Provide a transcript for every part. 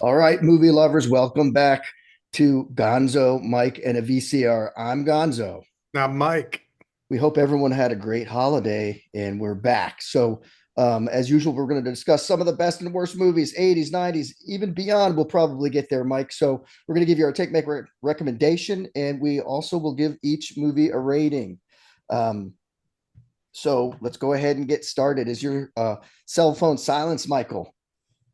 All right, movie lovers, welcome back to Gonzo, Mike, and a VCR. I'm Gonzo. Now, Mike, We hope everyone had a great holiday and we're back. As usual, we're going to discuss some of the best and worst movies, 80s, 90s, even beyond. We'll probably get there, Mike. So, we're going to give you our take make recommendation, and we also will give each movie a rating. Um, let's go ahead and get started. Is your cell phone silenced, Michael?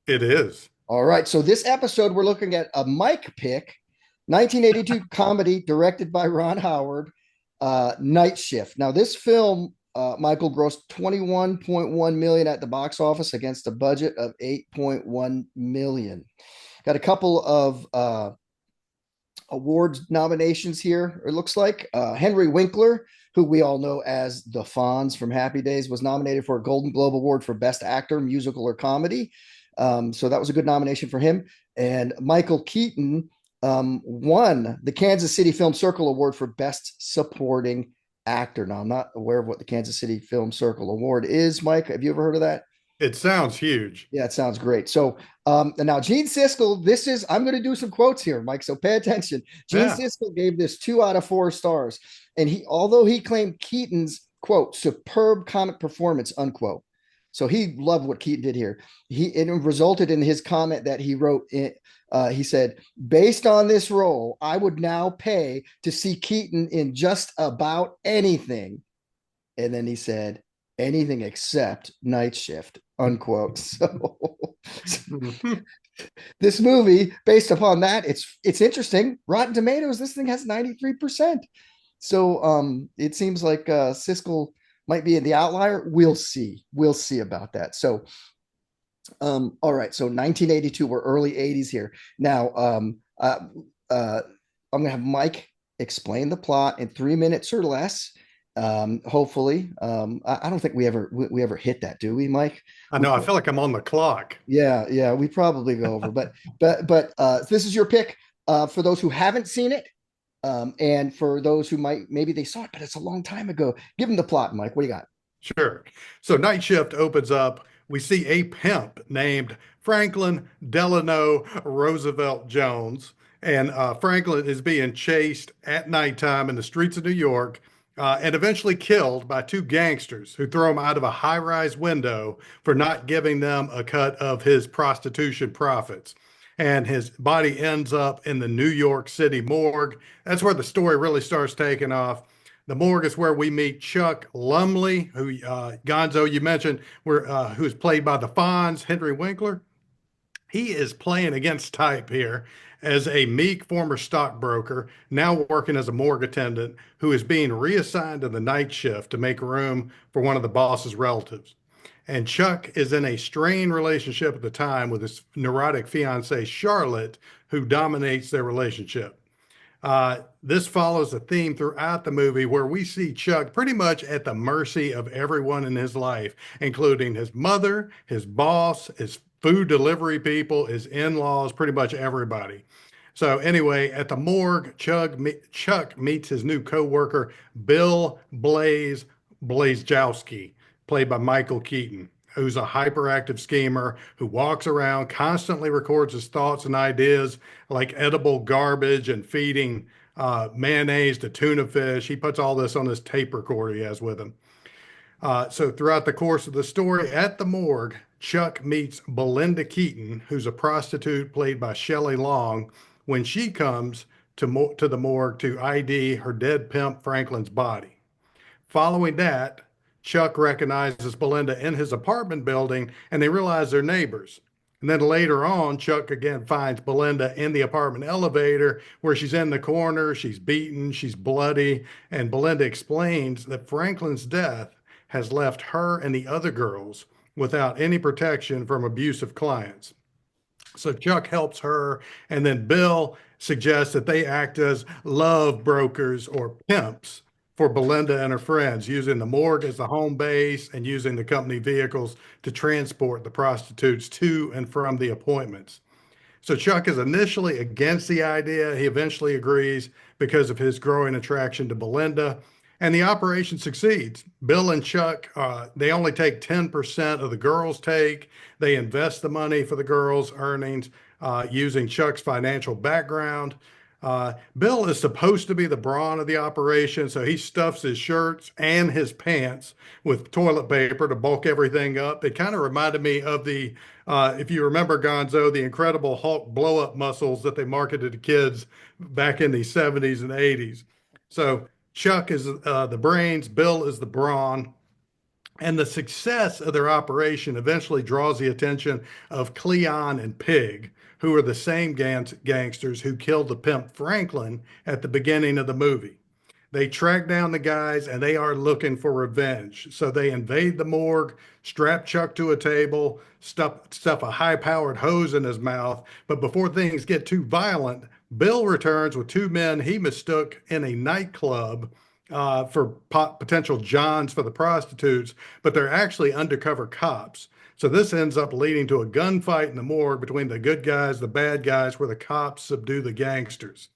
it is. All right. So this episode, we're looking at a Mike pick, 1982 comedy directed by Ron Howard, Night Shift. Now, this film, Michael, grossed 21.1 million at the box office against a budget of 8.1 million. Got a couple of awards nominations here, it looks like. Henry Winkler, who we all know as the Fonz from Happy Days, was nominated for a Golden Globe Award for Best Actor, Musical, or Comedy. So that was a good nomination for him. And Michael Keaton won the Kansas City Film Circle Award for Best Supporting Actor. Now, I'm not aware of what the Kansas City Film Circle Award is, Mike. Have you ever heard of that? It sounds huge. Yeah, it sounds great. And now Gene Siskel, I'm going to do some quotes here, Mike, so pay attention. Gene Yeah. Siskel gave this 2 out of 4 stars. And although he claimed Keaton's, quote, superb comic performance, unquote. So he loved what Keaton did here. It resulted in his comment that he wrote. He said, "Based on this role, I would now pay to see Keaton in just about anything." And then he said, "Anything except Night Shift," unquote. This movie, based upon that, it's interesting. Rotten Tomatoes, this thing has 93%. It seems like Siskel might be in the outlier. We'll see. We'll see about that. All right. So 1982, we're early 80s here. Now, I'm going to have Mike explain the plot in 3 minutes or less. Hopefully, I don't think we ever hit that, do we, Mike? I know. I feel like I'm on the clock. Yeah, we probably go over, but this is your pick for those who haven't seen it. And for those who maybe they saw it, but it's a long time ago. Give them the plot, Mike. What do you got? Sure. So Night Shift opens up. We see a pimp named Franklin Delano Roosevelt Jones. And Franklin is being chased at nighttime in the streets of New York and eventually killed by 2 gangsters who throw him out of a high-rise window for not giving them a cut of his prostitution profits. And his body ends up in the New York City morgue. That's where the story really starts taking off. The morgue is where we meet Chuck Lumley, who Gonzo, you mentioned, who is played by the Fonz, Henry Winkler. He is playing against type here as a meek former stockbroker, now working as a morgue attendant, who is being reassigned to the night shift to make room for one of the boss's relatives. And Chuck is in a strained relationship at the time with his neurotic fiancee, Charlotte, who dominates their relationship. This follows a theme throughout the movie where we see Chuck pretty much at the mercy of everyone in his life, including his mother, his boss, his food delivery people, his in-laws, pretty much everybody. So anyway, at the morgue, Chuck meets his new co-worker, Bill Blazejowski, played by Michael Keaton, who's a hyperactive schemer who walks around, constantly records his thoughts and ideas like edible garbage and feeding mayonnaise to tuna fish. He puts all this on this tape recorder he has with him. So throughout the course of the story at the morgue, Chuck meets Belinda Keaton, who's a prostitute played by Shelley Long, when she comes to the morgue to ID her dead pimp Franklin's body. Following that, Chuck recognizes Belinda in his apartment building and they realize they're neighbors. And then later on, Chuck again finds Belinda in the apartment elevator where she's in the corner, she's beaten, she's bloody, and Belinda explains that Franklin's death has left her and the other girls without any protection from abusive clients. So Chuck helps her, and then Bill suggests that they act as love brokers or pimps for Belinda and her friends, using the morgue as the home base and using the company vehicles to transport the prostitutes to and from the appointments. So Chuck is initially against the idea. He eventually agrees because of his growing attraction to Belinda, and the operation succeeds. Bill and Chuck, they only take 10% of the girls' take. They invest the money for the girls' earnings using Chuck's financial background. Bill is supposed to be the brawn of the operation, so he stuffs his shirts and his pants with toilet paper to bulk everything up. It kind of reminded me of if you remember Gonzo, the Incredible Hulk blow up muscles that they marketed to kids back in the 70s and 80s. So Chuck is the brains, Bill is the brawn. And the success of their operation eventually draws the attention of Cleon and Pig, who are the same gangsters who killed the pimp Franklin at the beginning of the movie. They track down the guys and they are looking for revenge. So they invade the morgue, strap Chuck to a table, stuff a high powered hose in his mouth. But before things get too violent, Bill returns with two men he mistook in a nightclub for potential Johns for the prostitutes, but they're actually undercover cops. So this ends up leading to a gunfight in the morgue between the good guys, the bad guys, where the cops subdue the gangsters.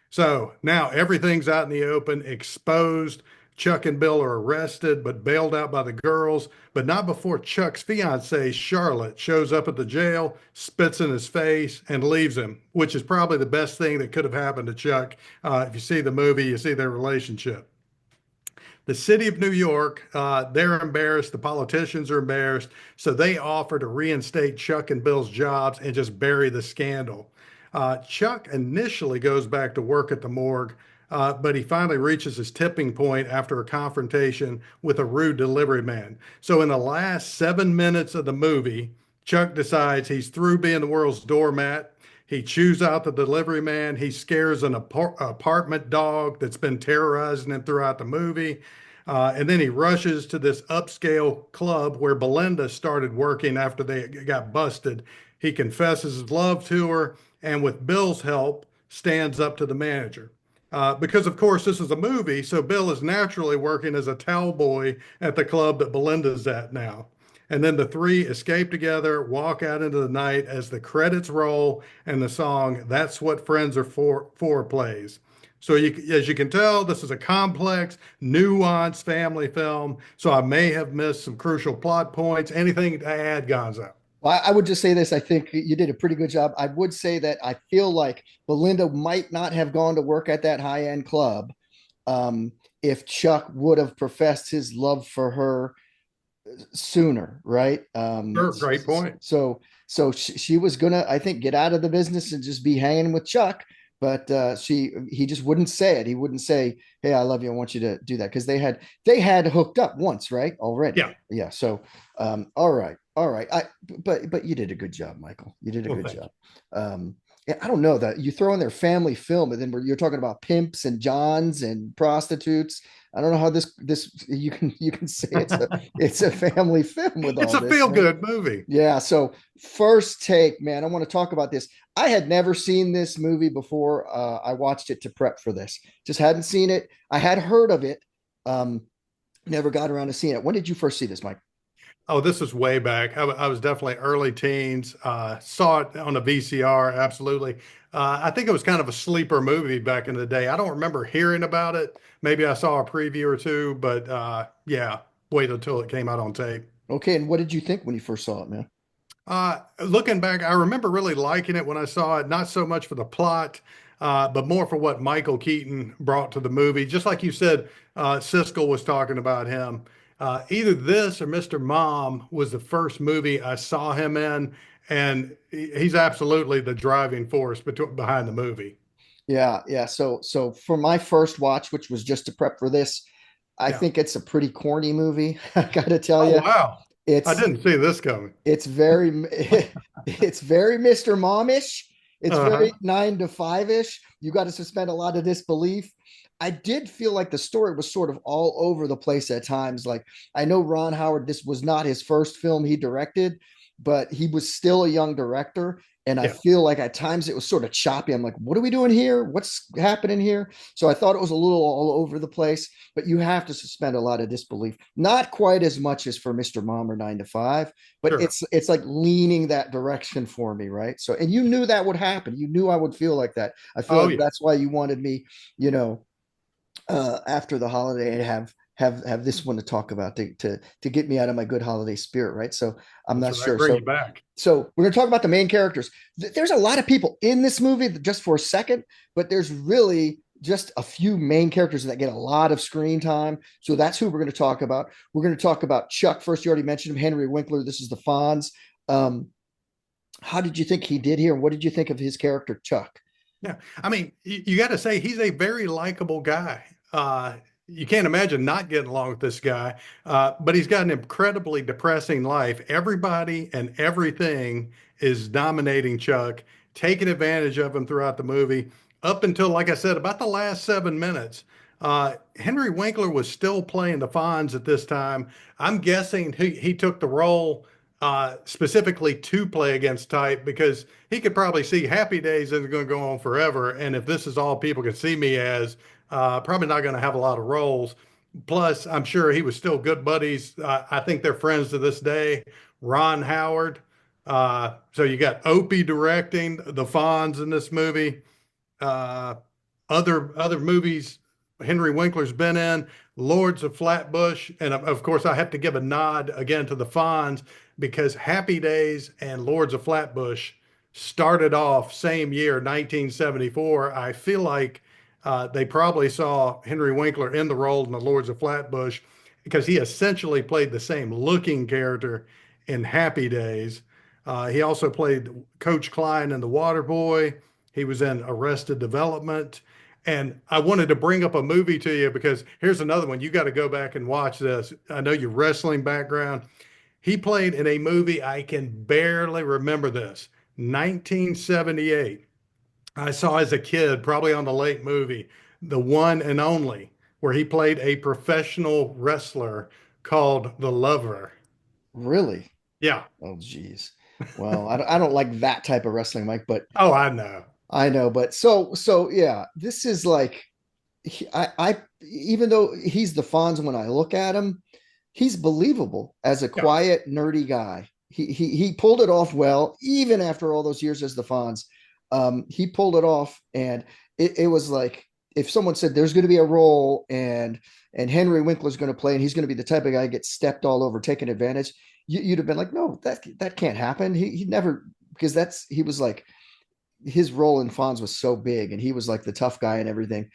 So now everything's out in the open, exposed. Chuck and Bill are arrested, but bailed out by the girls, but not before Chuck's fiancee, Charlotte, shows up at the jail, spits in his face, and leaves him, which is probably the best thing that could have happened to Chuck. If you see the movie, you see their relationship. The city of New York, they're embarrassed. The politicians are embarrassed. So they offer to reinstate Chuck and Bill's jobs and just bury the scandal. Chuck initially goes back to work at the morgue, but he finally reaches his tipping point after a confrontation with a rude delivery man. So in the last 7 minutes of the movie, Chuck decides he's through being the world's doormat. He chews out the delivery man. He scares an apartment dog that's been terrorizing him throughout the movie. And then he rushes to this upscale club where Belinda started working after they got busted. He confesses his love to her, and with Bill's help, stands up to the manager. Because, of course, this is a movie, so Bill is naturally working as a towel boy at the club that Belinda's at now. And then the three escape together, walk out into the night as the credits roll and the song "That's What Friends Are For" plays. So as you can tell, this is a complex, nuanced family film. So I may have missed some crucial plot points. Anything to add, Gonzo? Well, I would just say this. I think you did a pretty good job. I would say that I feel like Belinda might not have gone to work at that high end club if Chuck would have professed his love for her sooner, right? Sure, great point. So she was gonna, I think, get out of the business and just be hanging with Chuck, but he just wouldn't say it. He wouldn't say, "Hey, I love you. I want you to do that," because they had hooked up once, right? Already, Yeah. yeah. So, all right, all right. But you did a good job, Michael. You did a Well, good thank job. Yeah, I don't know that you throw in their family film, and then you're talking about pimps and johns and prostitutes. I don't know how this you can say you. it's a family film with It's all a this, man. feel-good movie. Yeah. So first take, man, I want to talk about this. I had never seen this movie before. I watched it to prep for this. Just hadn't seen it. I had heard of it. Um, Never got around to seeing it. When did you first see this, Mike? Oh, this was way back. I was definitely early teens. Saw it on a VCR, absolutely. I think it was kind of a sleeper movie back in the day. I don't remember hearing about it. Maybe I saw a preview or two, but yeah, wait until it came out on tape. Okay, and what did you think when you first saw it, man? Looking back, I remember really liking it when I saw it, not so much for the plot, but more for what Michael Keaton brought to the movie. Just like you said, Siskel was talking about him. Either this or Mr. Mom was the first movie I saw him in, and he's absolutely the driving force behind the movie. Yeah, yeah. So for my first watch, which was just to prep for this, I Yeah. think it's a pretty corny movie. I gotta tell Oh, you, wow. I it's didn't see this coming. it's very it's very Mr. Momish. It's very Uh-huh. 9 to 5 ish. You got to suspend a lot of disbelief. I did feel like the story was sort of all over the place at times. Like, I know Ron Howard, this was not his first film he directed, but he was still a young director. And I Yeah, feel like at times it was sort of choppy. I'm like, what are we doing here? What's happening here? So I thought it was a little all over the place, but you have to suspend a lot of disbelief. Not quite as much as for Mr. Mom or 9 to 5, but sure. it's like leaning that direction for me, right? So, and you knew that would happen. You knew I would feel like that. I feel Oh like yeah, that's why you wanted me, you know, after the holiday and have this one to talk about to get me out of my good holiday spirit, right? So I'm that's not right. sure. Bring So you back. we're going to talk about the main characters. There's a lot of people in this movie just for a second, but there's really just a few main characters that get a lot of screen time. So that's who we're going to talk about. We're going to talk about Chuck first. You already mentioned him, Henry Winkler. This is the Fonz. Um, how did you think he did here? And what did you think of his character, Chuck? Yeah, I mean, you got to say he's a very likable guy. You can't imagine not getting along with this guy, but he's got an incredibly depressing life. Everybody and everything is dominating Chuck, taking advantage of him throughout the movie, up until, like I said, about the last 7 minutes. Henry Winkler was still playing the Fonz at this time. I'm guessing he took the role specifically to play against type because he could probably see Happy Days isn't going to go on forever. And if this is all people can see me as, probably not going to have a lot of roles. Plus, I'm sure he was still good buddies. I think they're friends to this day. Ron Howard. So you got Opie directing the Fonz in this movie. Uh, other movies Henry Winkler's been in, Lords of Flatbush, and of course I have to give a nod again to the Fonz because Happy Days and Lords of Flatbush started off same year, 1974. I feel like they probably saw Henry Winkler in the role in the Lords of Flatbush because he essentially played the same looking character in Happy Days. He also played Coach Klein in The Water Boy. He was in Arrested Development. And I wanted to bring up a movie to you because here's another one. You got to go back and watch this. I know your wrestling background. He played in a movie, I can barely remember this, 1978. I saw as a kid, probably on the late movie, the one and only, where he played a professional wrestler called The Lover. Really? Yeah. Oh, geez. Well, I don't like that type of wrestling, Mike, but Oh, I know. I know. But so yeah, this is like I even though he's the Fonz when I look at him, he's believable as a Yeah. quiet, nerdy guy. He pulled it off well, even after all those years as the Fonz. He pulled it off, and it was like if someone said there's going to be a role and Henry Winkler's going to play, and he's going to be the type of guy that gets stepped all over, taken advantage. You'd have been like, no, that can't happen. He never because he was like his role in Fonz was so big, and he was like the tough guy and everything.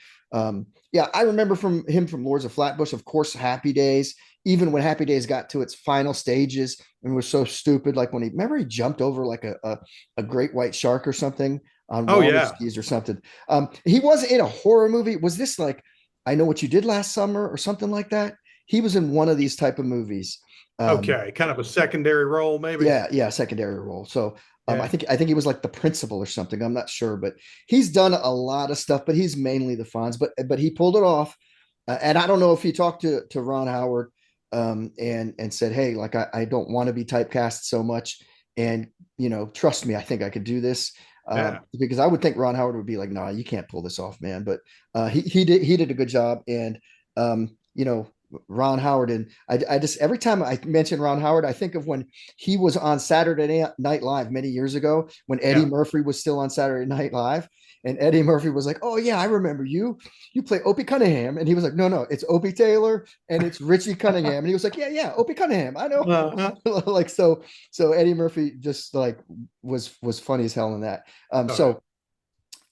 Yeah, I remember from him from Lords of Flatbush, of course, Happy Days. Even when Happy Days got to its final stages and was so stupid, like when he remember he jumped over like a great white shark or something on Oh, water yeah. skis or something. He was in a horror movie. Was this like I Know What You Did Last Summer or something like that? He was in one of these type of movies. Um, Okay. Kind of a secondary role, maybe. yeah, secondary role. So I Yeah. think he was like the principal or something. I'm not sure, but he's done a lot of stuff. But he's mainly the Fonz. But he pulled it off. And I don't know if he talked to Ron Howard and said, hey, like I don't want to be typecast so much, and trust me, I think I could do this. Yeah. Because I would think Ron Howard would be like, nah, you can't pull this off, man. But he did a good job, and Ron Howard. And I just every time I mention Ron Howard, I think of when he was on Saturday Night Live many years ago when Eddie Yeah. Murphy was still on Saturday Night Live. And Eddie Murphy was like, "Oh yeah, I remember you. You play Opie Cunningham." And he was like, "No, no, it's Opie Taylor and it's Richie Cunningham." And he was like, "Yeah, yeah, Opie Cunningham. I know." Uh-huh. Like so Eddie Murphy just like was funny as hell in that. Oh, yeah. So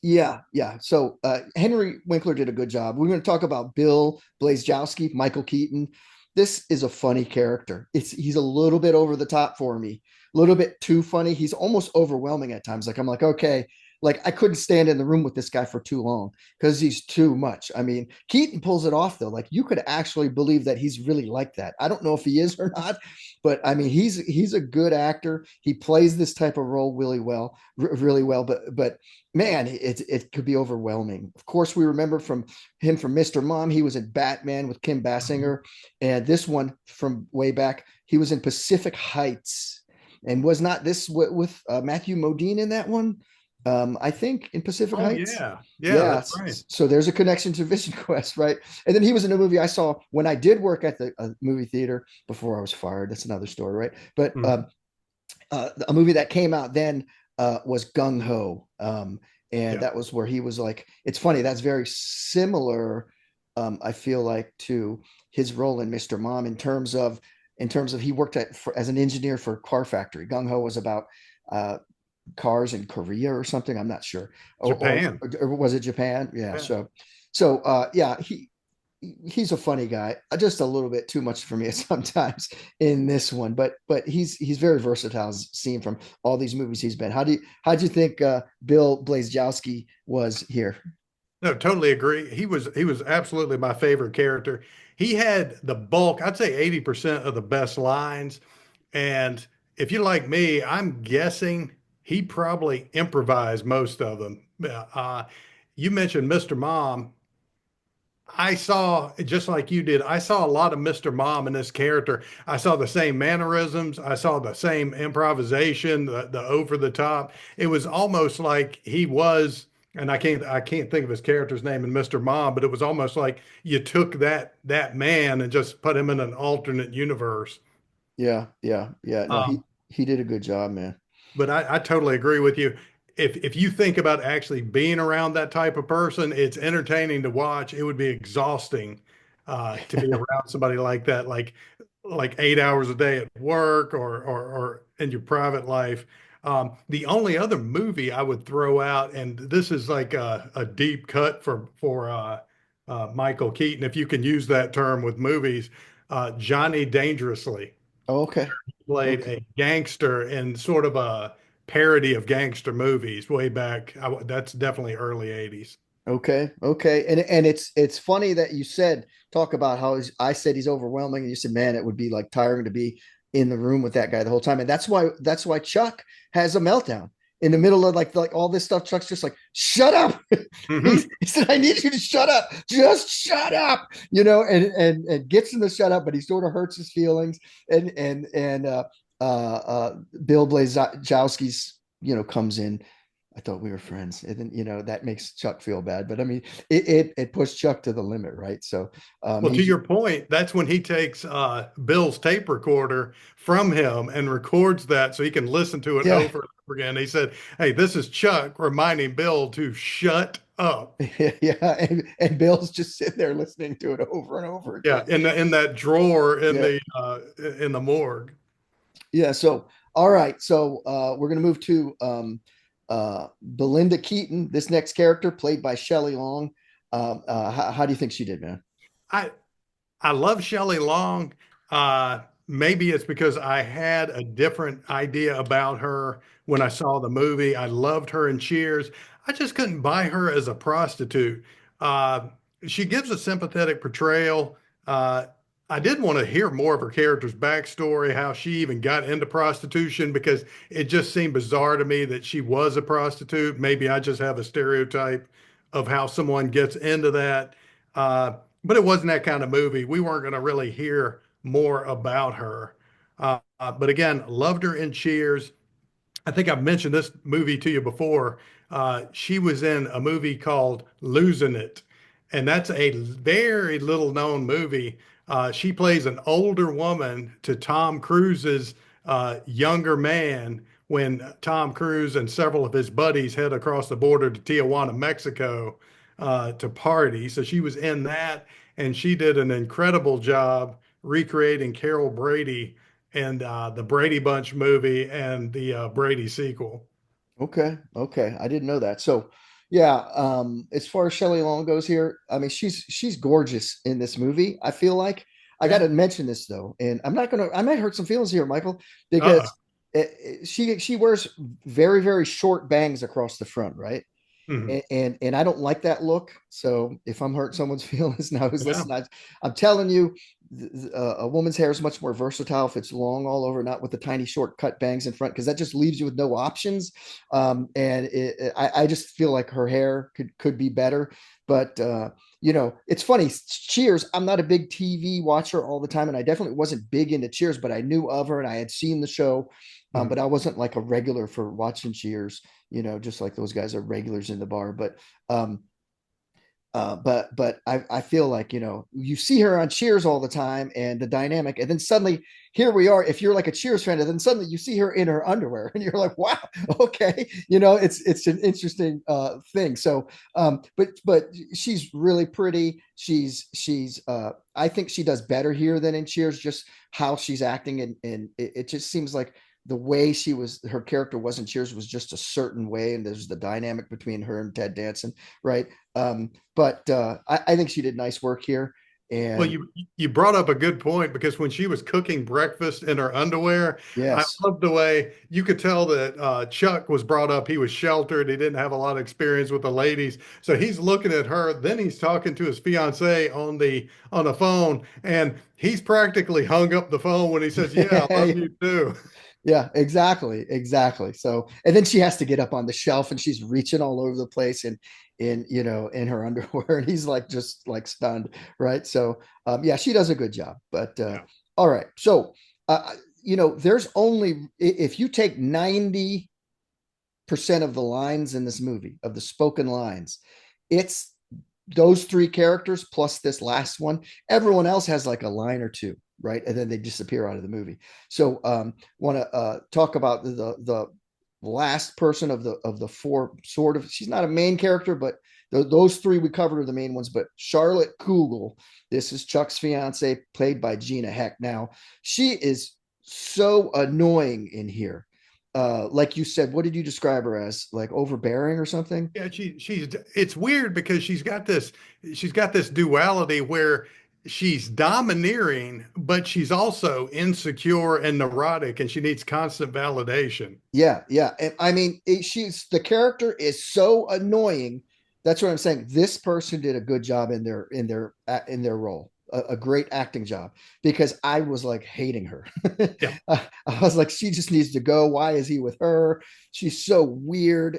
yeah, yeah. So Henry Winkler did a good job. We're going to talk about Bill Blazejowski, Michael Keaton. This is a funny character. He's a little bit over the top for me, a little bit too funny. He's almost overwhelming at times. Like I'm like, okay, like I couldn't stand in the room with this guy for too long because he's too much. I mean, Keaton pulls it off though. Like you could actually believe that he's really like that. I don't know if he is or not, but I mean, he's a good actor. He plays this type of role really well, really well. But man, it could be overwhelming. Of course, we remember from him from Mr. Mom. He was in Batman with Kim Mhm. Basinger, and this one from way back, he was in Pacific Heights. And was not this with Matthew Modine in that one? I think in Pacific Oh Heights. yeah, yeah, Yeah, that's right. so there's a connection to Vision Quest, right? And then he was in a movie I saw when I did work at the movie theater before I was fired. That's another story, right? But Mhm. a movie that came out then was Gung Ho, and Yeah, that was where he was like. It's funny. That's very similar. I feel like to his role in Mr. Mom in terms of he worked as an engineer for a car factory. Gung Ho was about uh, cars in Korea or something. I'm not sure, Japan. or was it Japan? Yeah. Yeah. Yeah, he's a funny guy. Just a little bit too much for me sometimes in this one, but he's very versatile. As seen from all these movies he's been. How'd you think Bill Blazejowski was here? No, totally agree. He was absolutely my favorite character. He had the bulk, I'd say 80% of the best lines. And if you're like me, I'm guessing he probably improvised most of them. You mentioned Mr. Mom. I saw, just like you did, I saw a lot of Mr. Mom in this character. I saw the same mannerisms. I saw the same improvisation, the over the top. It was almost like he was, and I can't think of his character's name in Mr. Mom, but it was almost like you took that man and just put him in an alternate universe. Yeah. No, Um, he did a good job, man. But I totally agree with you. If you think about actually being around that type of person, it's entertaining to watch. It would be exhausting to be around somebody like that, like 8 hours a day at work or in your private life. The only other movie I would throw out, and this is like a deep cut for Michael Keaton, if you can use that term with movies, Johnny Dangerously Oh, okay. played Okay. a gangster in sort of a parody of gangster movies way back. That's definitely early 80s. Okay. And it's funny that you said talk about how I said he's overwhelming, and you said, man, it would be like tiring to be in the room with that guy the whole time. And that's why Chuck has a meltdown in the middle of like all this stuff. Chuck's just like, shut up. Hmm. He said, I need you to shut up. Just shut up. And gets him to shut up, but he sort of hurts his feelings. And Bill Blazowski's, comes in. I thought we were friends. And then, that makes Chuck feel bad. But I mean, it pushed Chuck to the limit, right? So Well, to he's your point, that's when he takes Bill's tape recorder from him and records that so he can listen to it yeah, over and over again. He said, "Hey, this is Chuck reminding Bill to shut up." yeah. And Bill's just sitting there listening to it over and over Yeah, again. in that drawer Yeah. in the morgue. Yeah. So all right. So we're gonna move to Belinda Keaton, this next character, played by Shelley Long. How do you think she did, man? I I love Shelley Long. Maybe it's because I had a different idea about her when I saw the movie. I loved her in Cheers. I just couldn't buy her as a prostitute. Uh, she gives a sympathetic portrayal. Uh, I did want to hear more of her character's backstory, how she even got into prostitution, because it just seemed bizarre to me that she was a prostitute. Maybe I just have a stereotype of how someone gets into that. But it wasn't that kind of movie. We weren't going to really hear more about her. But again, loved her in Cheers. I think I've mentioned this movie to you before. She was in a movie called Losing It, and that's a very little known movie. She plays an older woman to Tom Cruise's younger man when Tom Cruise and several of his buddies head across the border to Tijuana, Mexico, to party. So she was in that, and she did an incredible job recreating Carol Brady and the Brady Bunch movie and the Brady sequel. Okay. I didn't know that. So, yeah, as far as Shelley Long goes here, I mean, she's gorgeous in this movie. I feel like I got Yeah. to mention this though, and I might hurt some feelings here, Michael, Uh-uh. because she wears very very short bangs across the front, right? Mhm. And I don't like that look. So if I'm hurting someone's feelings now who's Yeah. listening, I'm telling you, a woman's hair is much more versatile if it's long all over, not with the tiny short cut bangs in front, because that just leaves you with no options. I just feel like her hair could be better. But it's funny. Cheers. I'm not a big TV watcher all the time, and I definitely wasn't big into Cheers, but I knew of her and I had seen the show. But Mhm. I wasn't like a regular for watching Cheers, just like those guys are regulars in the bar. Um, but I feel like you see her on Cheers all the time and the dynamic, and then suddenly here we are. If you're like a Cheers fan, and then suddenly you see her in her underwear, and you're like, wow, okay, it's an interesting thing. So, but she's really pretty. I think she does better here than in Cheers. Just how she's acting, and it just seems like the way her character was in Cheers was just a certain way, and there's the dynamic between her and Ted Danson, right? But I think she did nice work here. Well, And you brought up a good point because when she was cooking breakfast in her underwear, I yes, loved the way you could tell that Chuck was brought up. He was sheltered. He didn't have a lot of experience with the ladies, so he's looking at her. Then he's talking to his fiancee on the phone, and he's practically hung up the phone when he says, "Yeah, I love you too." yeah, exactly. So, and then she has to get up on the shelf, and she's reaching all over the place, and in her underwear, and he's like just like stunned, right? So, yeah, she does a good job. But Yeah. all right, so there's only if you take 90% of the lines in this movie, of the spoken lines, it's those three characters plus this last one. Everyone else has like a line or two, right? And then they disappear out of the movie. So, want to talk about the last person of the four, sort of. She's not a main character, but those three we covered are the main ones. But Charlotte Kugel, this is Chuck's fiance, played by Gina Heck. Now, she is so annoying in here. Like you said, what did you describe her as? Like overbearing or something? Yeah, she's it's weird because she's got this duality where she's domineering, but she's also insecure and neurotic, and she needs constant validation. Yeah, yeah. And I mean, she's the character is so annoying. That's what I'm saying. This person did a good job in their role, a great acting job, because I was like hating her. Yeah. I was like, she just needs to go. Why is he with her? She's so weird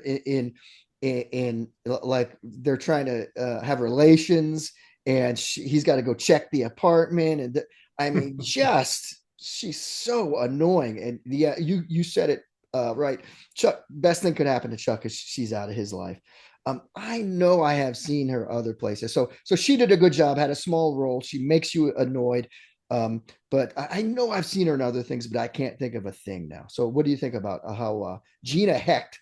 like they're trying to have relations, and he's got to go check the apartment, and I mean, just she's so annoying. And yeah, you said it right. Chuck, best thing could happen to Chuck is she's out of his life. I know I have seen her other places. So she did a good job, had a small role. She makes you annoyed. But I know I've seen her in other things, but I can't think of a thing now. So what do you think about how Gina Hecht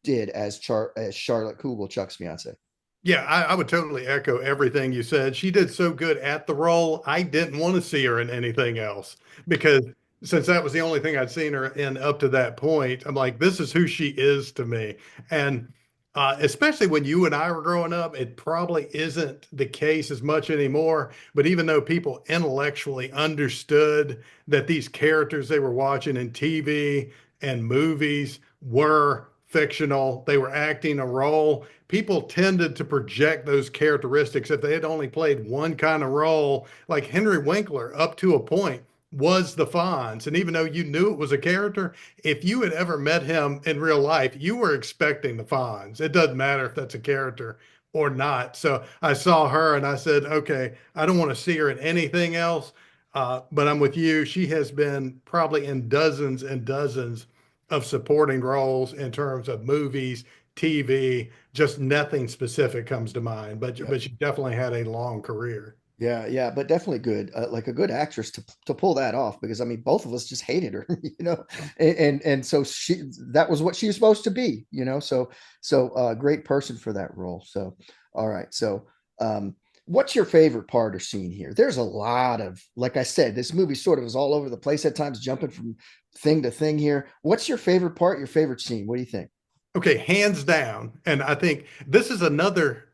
did as Charlotte Kugel, Chuck's fiance? Yeah, I would totally echo everything you said. She did so good at the role. I didn't want to see her in anything else because since that was the only thing I'd seen her in up to that point, I'm like, this is who she is to me. And especially when you and I were growing up, it probably isn't the case as much anymore. But even though people intellectually understood that these characters they were watching in TV and movies were fictional, they were acting a role, people tended to project those characteristics if they had only played one kind of role. Like Henry Winkler, up to a point, was the Fonz. And even though you knew it was a character, if you had ever met him in real life, you were expecting the Fonz. It doesn't matter if that's a character or not. So I saw her and I said, okay, I don't want to see her in anything else. But I'm with you. She has been probably in dozens and dozens of supporting roles in terms of movies, TV, just nothing specific comes to mind, Yeah. but she definitely had a long career. Yeah, but definitely good, like a good actress to pull that off. Because I mean, both of us just hated her, and so that was what she was supposed to be, So great person for that role. So all right, so what's your favorite part or scene here? There's a lot of, like I said, this movie sort of is all over the place at times, jumping from thing to thing here. What's your favorite part? Your favorite scene? What do you think? Okay, hands down. And I think this is another,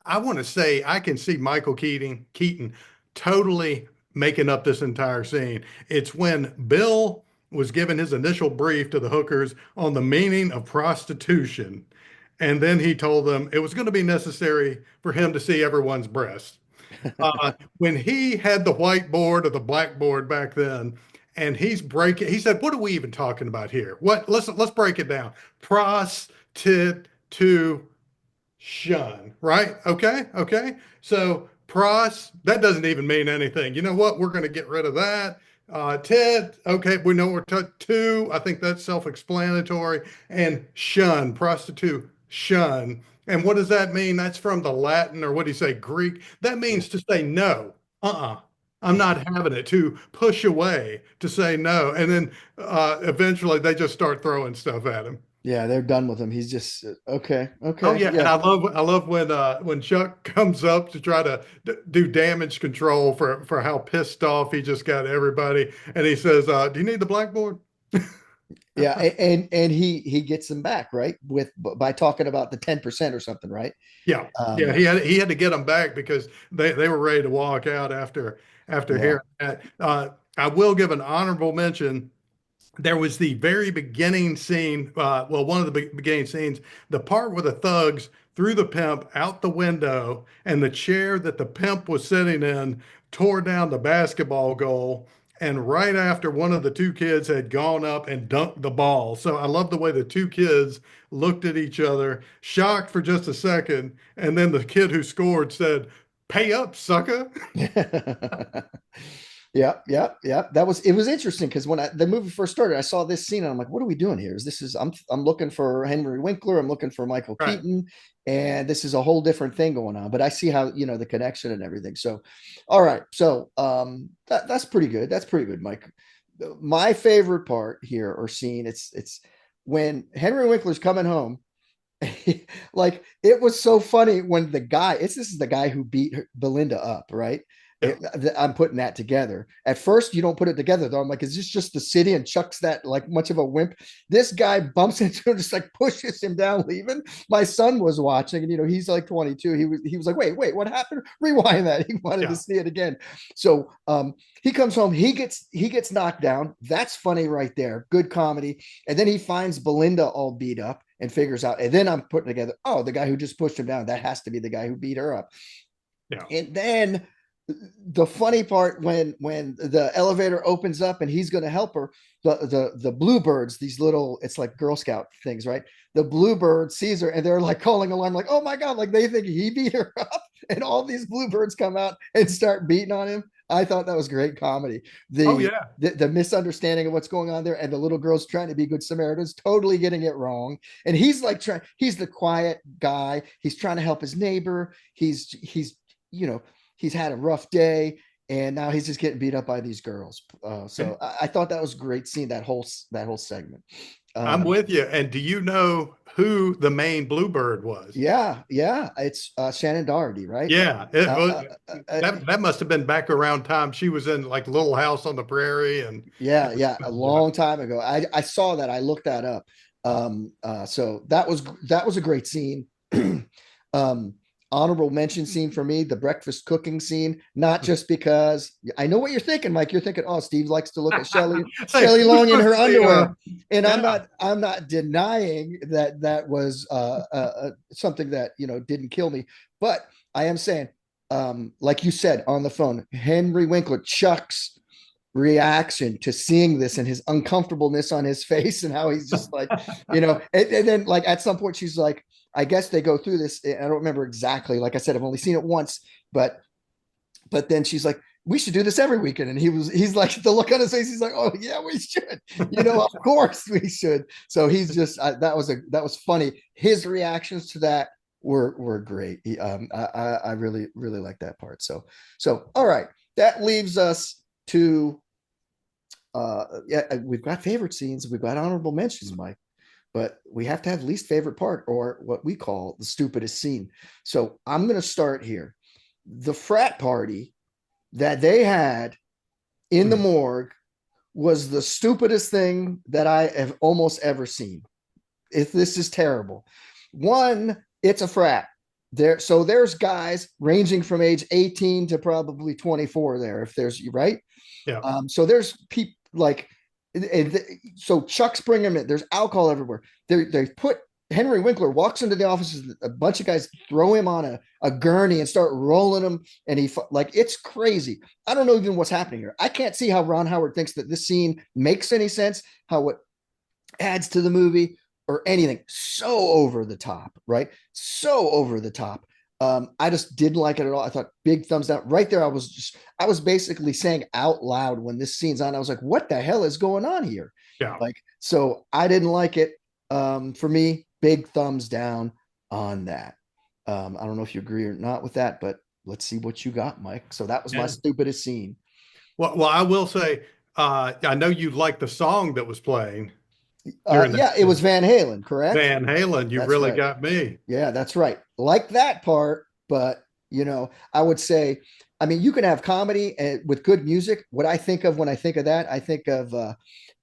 I want to say I can see Michael Keaton totally making up this entire scene. It's when Bill was given his initial brief to the hookers on the meaning of prostitution. And then he told them it was going to be necessary for him to see everyone's breasts. When he had the whiteboard or the blackboard back then, and he said, "What are we even talking about here? What? Let's break it down. Prostitution, right? Okay. So that doesn't even mean anything. You know what? We're going to get rid of that. Ted, okay, we know we're two. I think that's self-explanatory. And shun, prostitute, shun. And what does that mean? That's from the Latin, or what do you say, Greek? That Yeah. means to say no. I'm not having it. To push away, to say no. And then eventually they just start throwing stuff at him. Yeah, they're done with him. He's just okay, Oh okay, yeah, and yeah. I love when Chuck comes up to try to do damage control for how pissed off he just got everybody, and he says, "Do you need the blackboard?" Yeah, and he gets them back, right? With by talking about the 10% or something, right? Yeah, yeah, Um, he had to get them back because they were ready to walk out after yeah. hearing that. I will give an honorable mention. There was the very beginning scene, well, one of the beginning scenes, the part where the thugs threw the pimp out the window and the chair that the pimp was sitting in tore down the basketball goal. And right after one of the two kids had gone up and dunked the ball. So I love the way the two kids looked at each other, shocked for just a second. And then the kid who scored said, "Pay up, sucker." Yeah, yeah, yeah. That was it was interesting because when the movie first started, I saw this scene and I'm like, what are we doing here? Is this is I'm looking for Henry Winkler, I'm looking for Michael Right. Keaton, and this is a whole different thing going on. But I see how the connection and everything. So, all right, so that's pretty good. That's pretty good, Mike. My favorite part here or scene, it's when Henry Winkler's coming home. Like it was so funny when the guy this is the guy who beat Belinda up, right? Yeah. I'm putting that together. At first, you don't put it together though. I'm like, is this just the city and Chuck's that like much of a wimp? This guy bumps into him, just like pushes him down, leaving. My son was watching, and he's like 22. He was like, wait, what happened? Rewind that. He wanted to Yeah. see it again. So he comes home, he gets knocked down. That's funny right there. Good comedy. And then he finds Belinda all beat up and figures out, and then I'm putting together, oh, the guy who just pushed him down, that has to be the guy who beat her up. Yeah. And then the funny part when the elevator opens up and he's going to help her, the bluebirds, these little, it's like Girl Scout things, right? The bluebird sees her and they're like calling alarm, like, oh my god, like they think he beat her up, and all these bluebirds come out and start beating on him. I thought that was great comedy. Oh the yeah. the, the misunderstanding of what's going on there, and the little girl's trying to be good Samaritans, totally getting it wrong. And he's the quiet guy, he's trying to help his neighbor, he's you know he's had a rough day, and now he's just getting beat up by these girls. So And I thought that was a great scene, that whole segment. I'm Um, with you. And do you know who the main bluebird was? yeah, yeah, it's Shannon Doherty, right? Yeah, it Uh, was uh, uh, uh, that must have been back around time she was in like Little House on the Prairie yeah, and yeah, a yeah. long time ago. I saw that. I looked that up. So that was a great scene. um, Honorable mention scene for me, the breakfast cooking scene. Not just because I know what you're thinking, Mike. You're thinking, oh, Steve likes to look at Shelley Hey, Shelley we're Long in supposed her to be underwear, and I'm yeah. not I'm not denying that was something that didn't kill me, but I am saying, like you said on the phone, Henry Winkler, Chuck's reaction to seeing this and his uncomfortableness on his face, and how he's just like, and then like at some point she's like, I guess they go through this. I don't remember exactly. Like I said, I've only seen it once, but then she's like, we should do this every weekend. And he's like, the look on his face, he's like, oh yeah, we should, of course we should. So he's just, that was funny. His reactions to that were great. I really, really like that part. So, all right. That leaves us to, yeah, we've got favorite scenes. We've got honorable mentions, Mike, but we have to have least favorite part, or what we call the stupidest scene. So I'm going to start here. The frat party that they had in the Mm. morgue was the stupidest thing that I have almost ever seen. If this is terrible. One, it's a frat. So there's guys ranging from age 18 to probably 24 there, if there's right. Yeah. So there's people like, so Chuck's bringing them in. There's alcohol everywhere. They put Henry Winkler walks into the office. A bunch of guys throw him on a gurney and start rolling him, and he like, it's crazy. I don't know even what's happening here. I can't see how Ron Howard thinks that this scene makes any sense. How it adds to the movie or anything. So over the top, right? So over the top. I just didn't like it at all. I thought big thumbs down. Right there, I was basically saying out loud when this scene's on. I was like, what the hell is going on here? Yeah. Like, so I didn't like it. For me, big thumbs down on that. I don't know if you agree or not with that, but let's see what you got, Mike. So that was my Yeah. stupidest scene. Well, I will say, I know you liked the song that was playing during that Yeah, it was scene. Van Halen, correct? Van Halen, you That's really right. got me. Yeah, that's right. Like that part, but I would say, I mean, you can have comedy with good music. What I think of when I think of that, I think of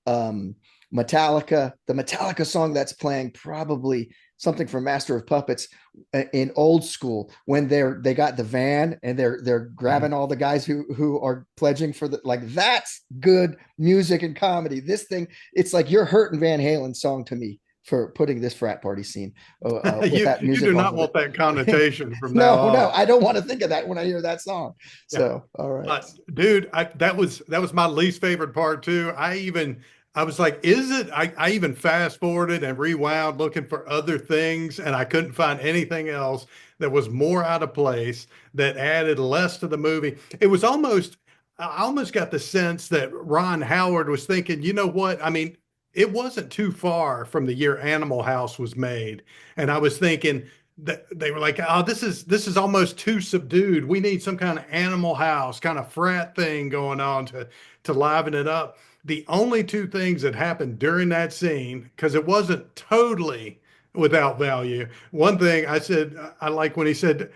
um, Metallica, the Metallica song that's playing, probably something from Master of Puppets in old school when they got the van and they're Mhm. grabbing all the guys who are pledging for the, like, that's good music and comedy. This thing, it's like you're hurting Van Halen song to me for putting this frat party scene with that You music do off not of want that it. connotation from now No, on. I don't want to think of that when I hear that song. Yeah. So, all right. Dude, that was my least favorite part too. I was like, is it? I even fast forwarded and rewound looking for other things, and I couldn't find anything else that was more out of place, that added less to the movie. It was almost, I almost got the sense that Ron Howard was thinking, you know what? I mean, it wasn't too far from the year Animal House was made, and I was thinking that they were like, oh, this is almost too subdued. We need some kind of Animal House kind of frat thing going on to liven it up. The only two things that happened during that scene, because it wasn't totally without value. One thing I said, I like when he said,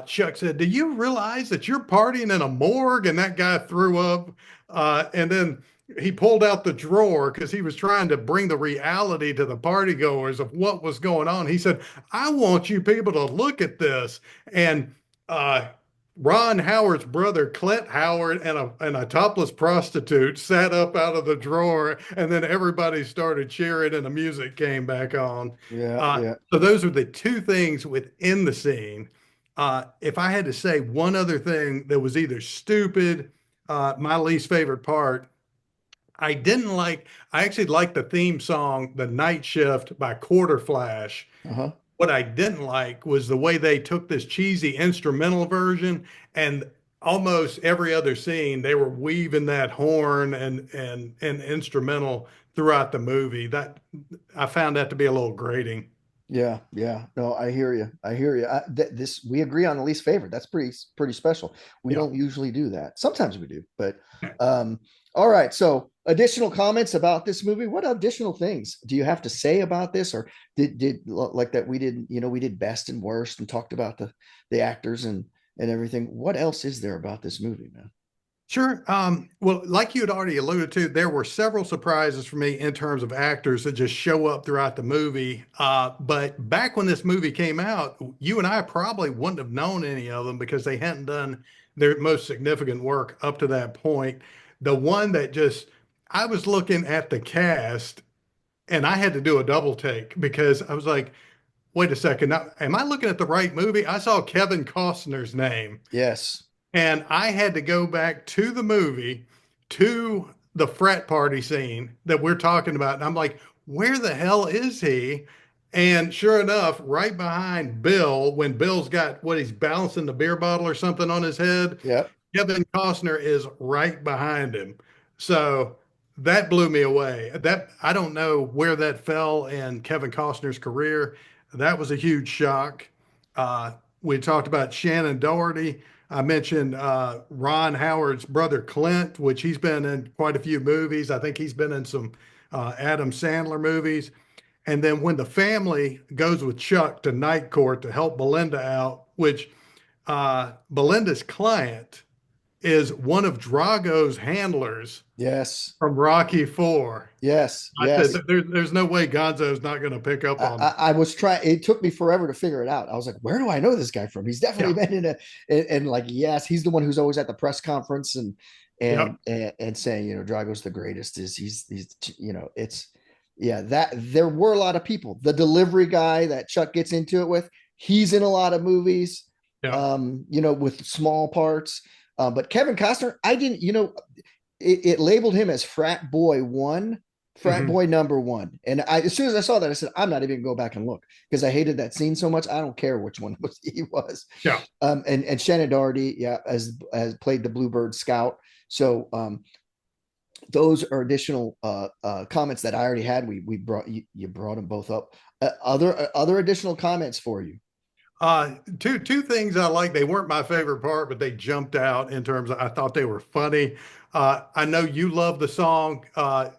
Chuck said, "Do you realize that you're partying in a morgue?" And that guy threw up. And then he pulled out the drawer because he was trying to bring the reality to the partygoers of what was going on. He said, "I want you people to look at this." And uh, Ron Howard's brother, Clint Howard, and a topless prostitute sat up out of the drawer, and then everybody started cheering, and the music came back on. Yeah, yeah. So those are the two things within the scene. If I had to say one other thing that was either stupid, my least favorite part, I didn't like, I actually liked the theme song, The Night Shift by Quarter Flash. Uh-huh. What I didn't like was the way they took this cheesy instrumental version, and almost every other scene they were weaving that horn and instrumental throughout the movie. That I found that to be a little grating. Yeah, yeah. No, I hear you. I hear you. This we agree on the least favorite. That's pretty special. We Yeah. don't usually do that. Sometimes we do, but all right. So, additional comments about this movie. What additional things do you have to say about this, or did like that we did, we did best and worst and talked about the actors and everything. What else is there about this movie, man? Sure. Well, like you had already alluded to, there were several surprises for me in terms of actors that just show up throughout the movie. But back when this movie came out, you and I probably wouldn't have known any of them because they hadn't done their most significant work up to that point. The one that just, I was looking at the cast and I had to do a double take because I was like, wait a second, now, am I looking at the right movie? I saw Kevin Costner's name. Yes. And I had to go back to the movie, to the frat party scene that we're talking about. And I'm like, where the hell is he? And sure enough, right behind Bill, when Bill's got what, he's balancing the beer bottle or something on his head, Yep. Kevin Costner is right behind him. So that blew me away. That I don't know where that fell in Kevin Costner's career. That was a huge shock. Uh, we talked about Shannon Doherty. I mentioned Ron Howard's brother Clint, which he's been in quite a few movies. I think he's been in some Adam Sandler movies. And then when the family goes with Chuck to night court to help Belinda out, which Belinda's client is one of Drago's handlers Yes. from Rocky Four. Yes. I said, Yes. there's no way Gonzo's not going to pick up on. I was trying. It took me forever to figure it out. I was like, "Where do I know this guy from?" He's definitely Yeah. been in and like, yes, he's the one who's always at the press conference Yep. and saying, Drago's the greatest. He's it's yeah, that there were a lot of people. The delivery guy that Chuck gets into it with, he's in a lot of movies, Yep. with small parts. But Kevin Costner, I didn't, it labeled him as frat boy one, Frat Hmm. boy number one. And as soon as I saw that, I said, I'm not even going to go back and look because I hated that scene so much. I don't care which one was he was. Yeah. And Shannon Doherty, yeah, as played the Bluebird Scout. So those are additional comments that I already had. We brought you brought them both up. Other additional comments for you. Two things I like. They weren't my favorite part, but they jumped out in terms of I thought they were funny. I know you love the song.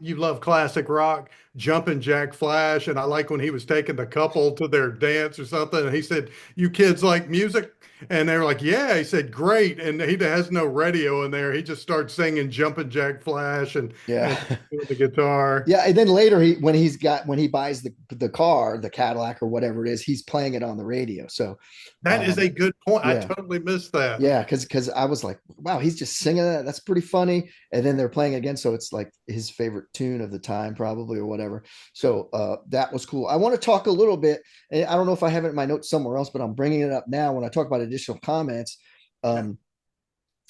You love classic rock, Jumpin' Jack Flash, and I like when he was taking the couple to their dance or something, and he said, "You kids like music?" And they were like, "Yeah." He said, "Great." And he has no radio in there. He just starts singing "Jumpin' Jack Flash" and Yeah. doing the guitar. Yeah, and then later when he buys the car, the Cadillac or whatever it is, he's playing it on the radio. So That is a good point. I yeah, totally missed that. yeah, because I was like, wow, he's just singing that. That's pretty funny. And then they're playing again, so it's like his favorite tune of the time, probably or whatever. So that was cool. I want to talk a little bit. And I don't know if I have it in my notes somewhere else, but I'm bringing it up now when I talk about additional comments. Yeah. Um,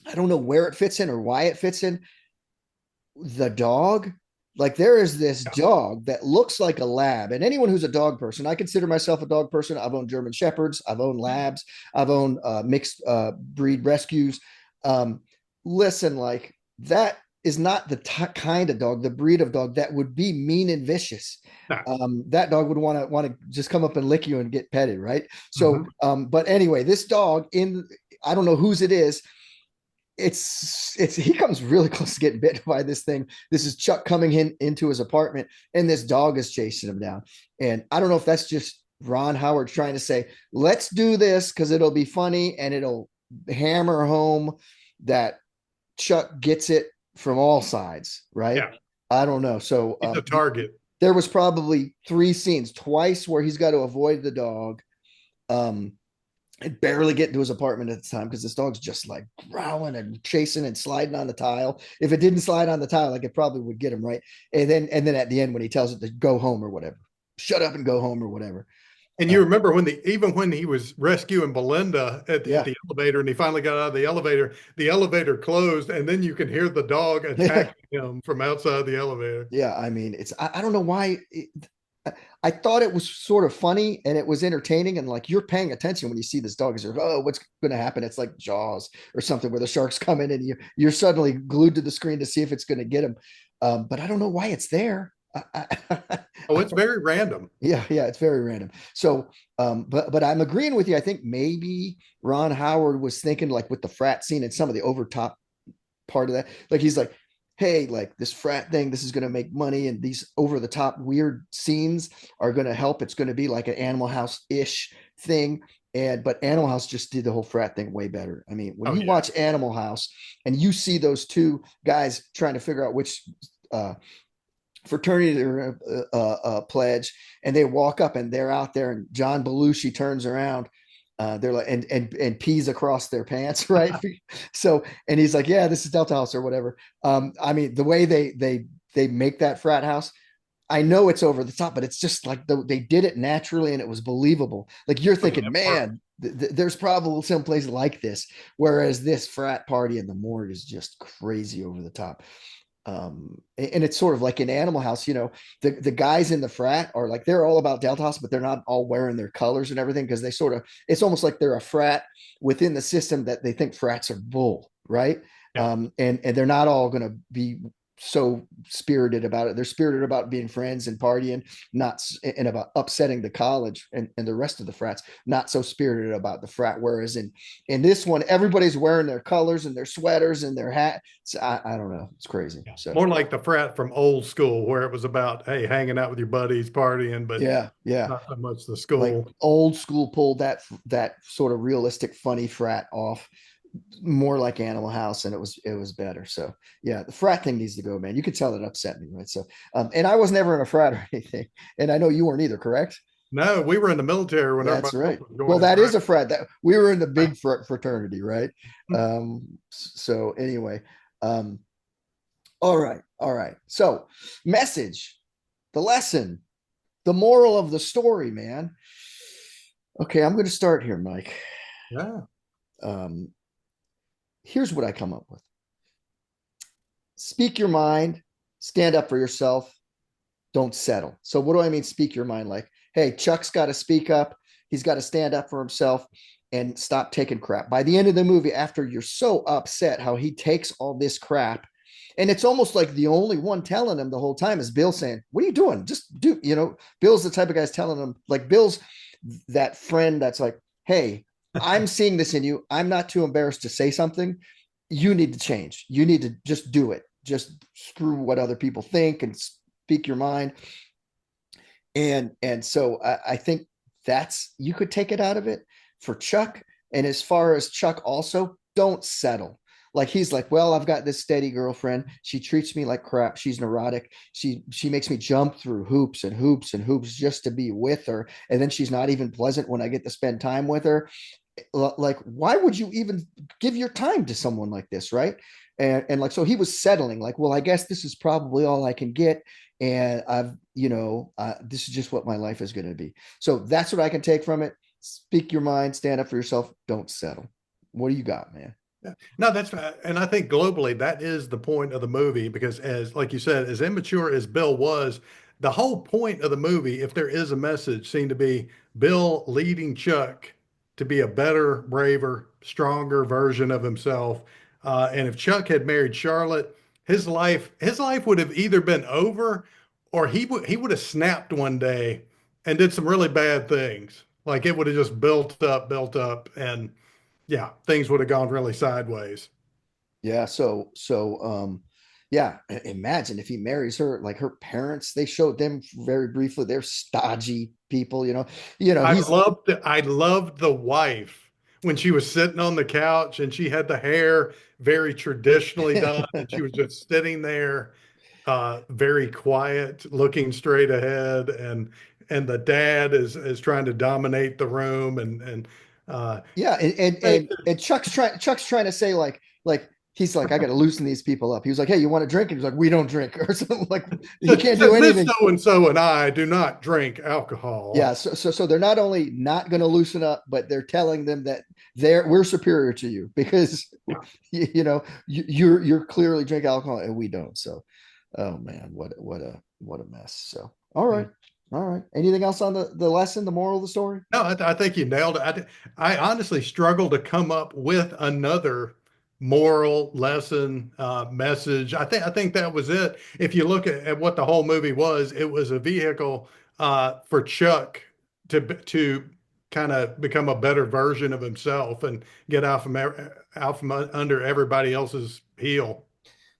I don't know where it fits in or why it fits in. The dog, like there is this Yeah. dog that looks like a lab, and anyone who's a dog person, I consider myself a dog person. I've owned German shepherds, I've owned labs, I've owned mixed breed rescues. um, Listen, like that is not the kind of dog, the breed of dog that would be mean and vicious. No. That dog would want to just come up and lick you and get petted, right? So Mhm. but anyway, this dog in, I don't know whose it is. It's he comes really close to getting bit by this thing. This is Chuck coming into his apartment, and this dog is chasing him down. And I don't know if that's just Ron Howard trying to say, let's do this because it'll be funny and it'll hammer home that Chuck gets it from all sides, right? Yeah. I don't know. So He's a target. there was probably three scenes, twice where he's got to avoid the dog. um I'd barely get into his apartment at the time because this dog's just like growling and chasing and sliding on the tile. If it didn't slide on the tile, like it probably would get him, right. And then at the end when he tells it to go home or whatever, shut up and go home or whatever. And Uh, you remember when even when he was rescuing Belinda at yeah, the elevator and he finally got out of the elevator closed, and then you can hear the dog yeah, attacking him from outside the elevator. yeah. I mean, I don't know why. I thought it was sort of funny and it was entertaining, and like you're paying attention when you see this dog. Is like, oh, what's going to happen? It's like Jaws or something where the sharks come in and you're suddenly glued to the screen to see if it's going to get him. But I don't know why it's there. Oh, it's very random. Yeah, yeah, it's very random. So, but I'm agreeing with you. I think maybe Ron Howard was thinking like with the frat scene and some of the overtop part of that. Like he's like, hey, like this frat thing, this is going to make money, and these over the top weird scenes are going to help. It's going to be like an Animal House ish thing. And but Animal House just did the whole frat thing way better. I mean, when Oh you yeah. watch Animal House and you see those two guys trying to figure out which uh, fraternity pledge, and they walk up and they're out there, and John Belushi turns around. They're like and pees across their pants, right? So and he's like, yeah, this is Delta House or whatever. I mean, the way they make that frat house, I know it's over the top, but it's just like they did it naturally and it was believable. Like you're Oh, yeah, thinking, perfect. man, there's probably some place like this, whereas this frat party in the morgue is just crazy over the top. And it's sort of like in Animal House, the guys in the frat are like they're all about Delta House, but they're not all wearing their colors and everything because they sort of it's almost like they're a frat within the system that they think frats are bull, right? Yeah. And they're not all going to be so spirited about it. They're spirited about being friends and partying, not and about upsetting the college and the rest of the frats, not so spirited about the frat. Whereas in this one, everybody's wearing their colors and their sweaters and their hat. So I don't know. It's crazy. Yeah. So More like the frat from old school, where it was about, hey, hanging out with your buddies, partying, but yeah, yeah. not so much the Like school. old school pulled that sort of realistic, funny frat off more like Animal House, and it was better. So yeah, the frat thing needs to go, man. You could tell it upset me, right? So and I was never in a frat or anything, and I know you weren't either, correct? No, we were in the military when That's everybody else right. was Well, joining that is frat. a frat. That we were in the big fraternity, right? So anyway, um, all right. So message, the lesson, the moral of the story, man. Okay, I'm going to start here, Mike. Yeah. Um, Here's what I come up with: speak your mind, stand up for yourself, don't settle. So what do I mean? Speak your mind. Like, hey, Chuck's got to speak up. He's got to stand up for himself and stop taking crap. By the end of the movie, after you're so upset how he takes all this crap, and it's almost like the only one telling him the whole time is Bill saying, "What are you doing? Just do." Bill's the type of guy's telling him, like Bill's that friend that's like, "Hey, I'm seeing this in you. I'm not too embarrassed to say something. You need to change. You need to just do it. Just screw what other people think and speak your mind." And so I think that's, you could take it out of it for Chuck. And as far as Chuck, also don't settle. Like he's like, well, I've got this steady girlfriend. She treats me like crap. She's neurotic. She makes me jump through hoops and hoops and hoops just to be with her. And then she's not even pleasant when I get to spend time with her. Like, why would you even give your time to someone like this, right? And like, so he was settling, like, well, I guess this is probably all I can get, and this is just what my life is going to be. So that's what I can take from it. Speak your mind, stand up for yourself, don't settle. What do you got, man? Yeah. No, that's and I think globally that is the point of the movie because as like you said, as immature as Bill was, the whole point of the movie, if there is a message, seemed to be Bill leading Chuck to be a better, braver, stronger version of himself. And if Chuck had married Charlotte, his life would have either been over or he would have snapped one day and did some really bad things. Like it would have just built up, and yeah, things would have gone really sideways. Yeah. So yeah, imagine if he marries her, like her parents, they showed them very briefly. They're stodgy people, he's I loved the wife when she was sitting on the couch and she had the hair very traditionally done and she was just sitting there very quiet, looking straight ahead, and the dad is trying to dominate the room and uh Yeah, and Chuck's trying to say, like he's like, I got to loosen these people up. He was like, hey, you want to drink? And he's like, we don't drink, or something. Like he can't do This anything. so and so and I do not drink alcohol. Yeah, so they're not only not going to loosen up, but they're telling them that we're superior to you because you're clearly drink alcohol and we don't. So, oh man, what a mess. So, all Yeah. right, all right. Anything else on the lesson, the moral of the story? No, I think you nailed it. I honestly struggle to come up with another moral lesson, message. I think that was it. If you look at what the whole movie was, it was a vehicle for Chuck to kind of become a better version of himself and get out from under everybody else's heel.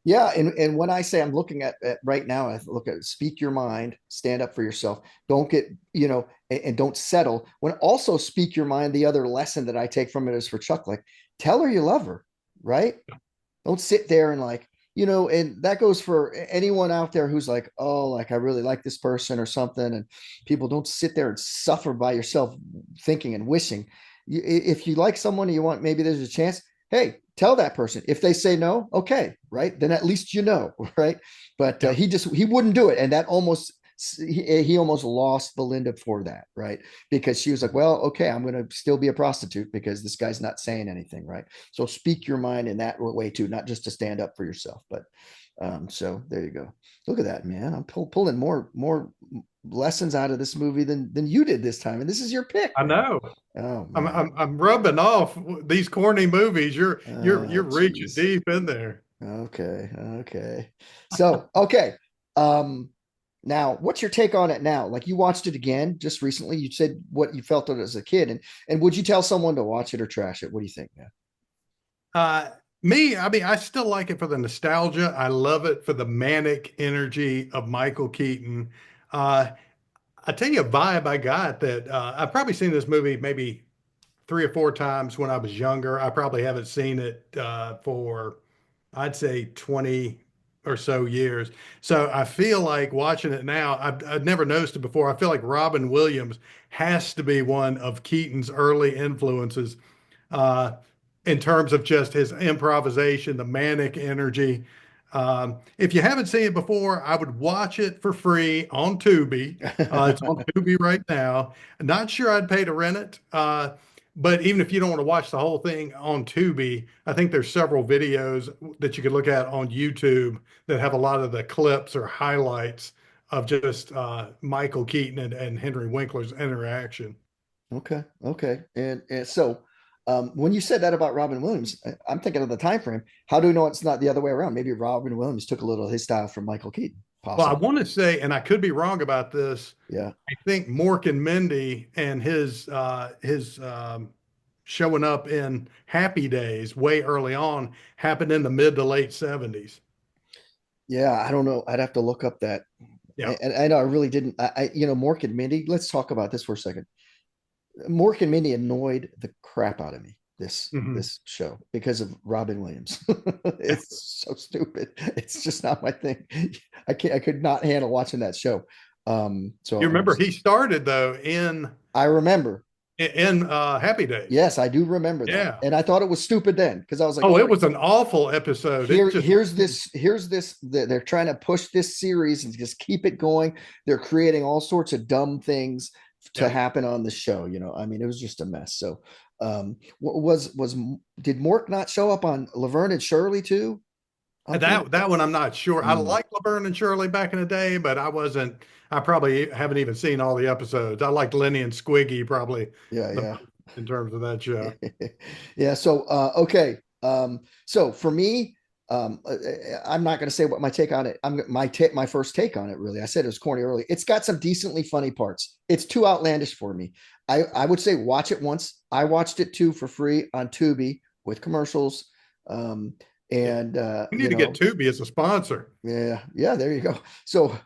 Yeah, and when I say I'm looking at right now, I look at speak your mind, stand up for yourself. Don't get, and don't settle. When also speak your mind, the other lesson that I take from it is for Chuck, like tell her you love her, right? Don't sit there and like, and that goes for anyone out there who's like, oh, like I really like this person or something. And people, don't sit there and suffer by yourself thinking and wishing. If you like someone and you want, maybe there's a chance, hey, tell that person. If they say no, okay, right? Then at least right? But Yeah. he wouldn't do it. And that almost, he almost lost Belinda for that, right? Because she was like, well, okay, I'm going to still be a prostitute because this guy's not saying anything, right? So speak your mind in that way too, not just to stand up for yourself. But so there you go. Look at that, man. I'm pulling more lessons out of this movie than you did this time, and this is your pick, I man. know. Oh I'm man. I'm I'm rubbing off these corny movies. You're Oh reaching geez. deep in there. Okay. So okay. Um Now, what's your take on it now? Like you watched it again just recently. You said what you felt of it as a kid, and would you tell someone to watch it or trash it? What do you think, man? Uh, I mean, I still like it for the nostalgia. I love it for the manic energy of Michael Keaton. Uh, I tell you a vibe I got that I've probably seen this movie maybe 3 or 4 times when I was younger. I probably haven't seen it for I'd say 20 or so years. So I feel like watching it now, I've never noticed it before. I feel like Robin Williams has to be one of Keaton's early influences uh, in terms of just his improvisation, the manic energy. If you haven't seen it before, I would watch it for free on Tubi. It's on Tubi right now. Not sure I'd pay to rent it. But even if you don't want to watch the whole thing on Tubi, I think there's several videos that you could look at on YouTube that have a lot of the clips or highlights of just Michael Keaton and Henry Winkler's interaction. Okay, okay, and so when you said that about Robin Williams, I'm thinking of the time frame. How do we know it's not the other way around? Maybe Robin Williams took a little of his style from Michael Keaton, Well, I possibly. want to say, and I could be wrong about this. Yeah, I think Mork and Mindy and his showing up in Happy Days way early on happened in the mid to late 70s. yeah. I don't know. I'd have to look up that. Yeah. And I know I really didn't. Mork and Mindy. Let's talk about this for a second. Mork and Mindy annoyed the crap out of me Hmm. this show because of Robin Williams. Yeah. It's so stupid. It's just not my thing. I could not handle watching that show. So You I remember was he started though I remember. in Happy Days. Yes, I do remember that. Yeah. And I thought it was stupid then because I was like, Oh, oh, it was an awful episode. It just here's this they're trying to push this series and just keep it going. They're creating all sorts of dumb things to yeah. happen on the show. I mean, it was just a mess. So was did Mork not show up on Laverne and Shirley too? I'm pretty That one I'm not sure. I mm, liked Laverne and Shirley back in the day, but I wasn't. I probably haven't even seen all the episodes. I liked Lenny and Squiggy probably yeah, the yeah. most in terms of that show. Yeah. So, okay. So for me, I'm not going to say what my take on it. My first take on it. Really, I said it was corny early. It's got some decently funny parts. It's too outlandish for me. I would say watch it once. I watched it too for free on Tubi with commercials. Um, Yeah, and we need to get Tubi as a sponsor. yeah, yeah, there you go. So